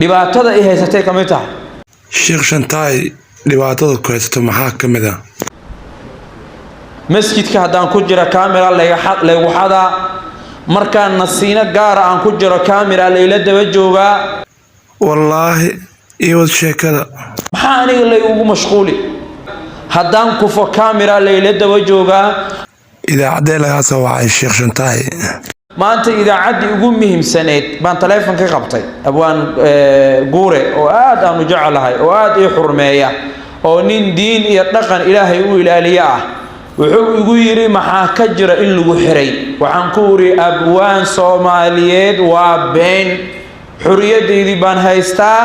dhibaatada ay haysatay kamid tahay Sheekh Shantaay dhibaatada ku haysto maxaa kamid ah masjidka hadaan ku jira camera lagu xada markaan nasiina gaar aan ku jiro camera leeyla daba jooga wallahi iyo sheekada maxaa aniga lay ugu mashquuli hadaan ku fo camera leeyla daba jooga idaacada laga soo wacay Sheekh Shantaay maanta idaacadii ugu muhiimsaneed baan telefoon ka qabtay abwaan guure oo aad aan u jecelahay oo aad ii xurmeeya oo nin diin iyo dhaqan ilaahay u ilaaliya ah wuxuu igu yiri maxaa ka jira in lagu xiray waxaan ku uri abwaan Soomaaliyeed waa been xuriyadeedii baan haystaa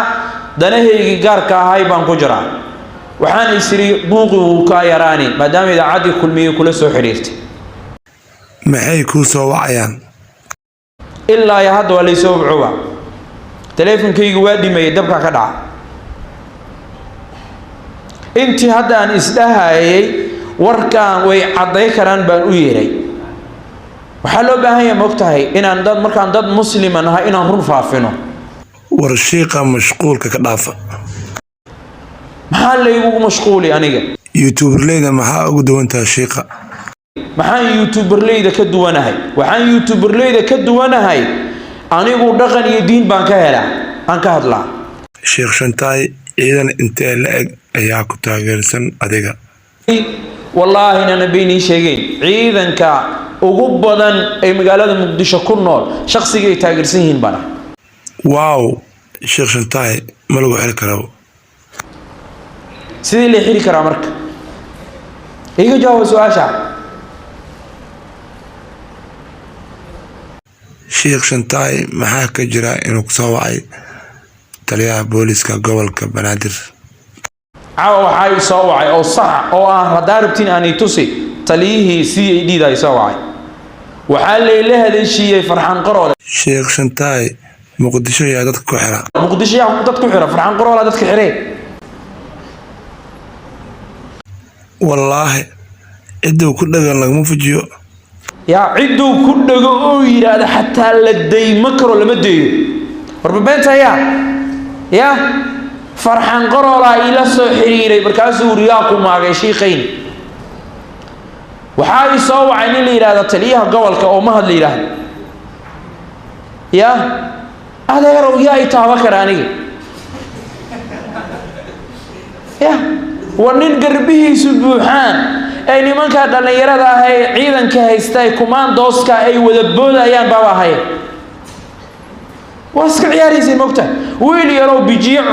danahaygi gaarka ahay baan ku jiraa waxaan isiri buuqi uu ka yaraani maadaama idaacadii kulmiye kula soo xiriirtay maxay ku soo wacayaan ilaa ya hadda wali soo buuba teleefankaygu waa dhimay dabka ka dhaca intii hadda aan isdhahaayay warkaan way caday karaan baan u yeeray waxa loo baahan yahay mogtahay inaan dad markaan dad musliman ah inaan run faafino war sheekha mashquulka ka dhaafa maxaa laygu mashquuli aniga youtuberleyda maxaa ugu duwantaa sheekha maxaan youtuberleyda ka duwanahay waxaan youtuberleyda ka duwanahay anigu dhaqan iyo diin baan ka helaa aan ka hadlaa Sheekh Shantaay ciidan intee la eg ayaa ku taageersan adiga wallahi inana beenii sheegeen ciidanka ugu badan ee magaalada Muqdisho ku nool shakhsiga ay taageersan yihiin bana wow Sheekh Shantaay ma lagu xiri karo sidii la xiri karaa marka iga jawaab su'aasha Sheekh Shantaay maxaa ka jira inuu soo wacay taliyaha booliska gobolka Banaadir waxay soo wacay oo sax oo aan radaarabtiin aan itusi taliyihii CID da soo wacay waxa leeyahay hadashiyay Farxaan Qaroole Sheekh Shantaay Muqdisho yaa dadka ku xira Muqdisho yaa dadka ku xira Farxaan Qaroole dadka xirey wallahi ciduu ku dhagan laguma fujiyo يا عدو كل جوي هذا حتى لدي مكر ولا مدي ربنا يا فرحان قرلا إلى سحريري بركاسو رياكم مع شيخين وحاي صو عن اللي هذا تليها قول كأمها اللي له يا هذا يرو يا يتوكراني يا ونين قربه سبحان أي من كان دلنا هاي عيدا كهيستاي كمان دوسكا أي وذبودا أيام بابا هاي واسك عياري زي مقتل ويلي يرو بيجيع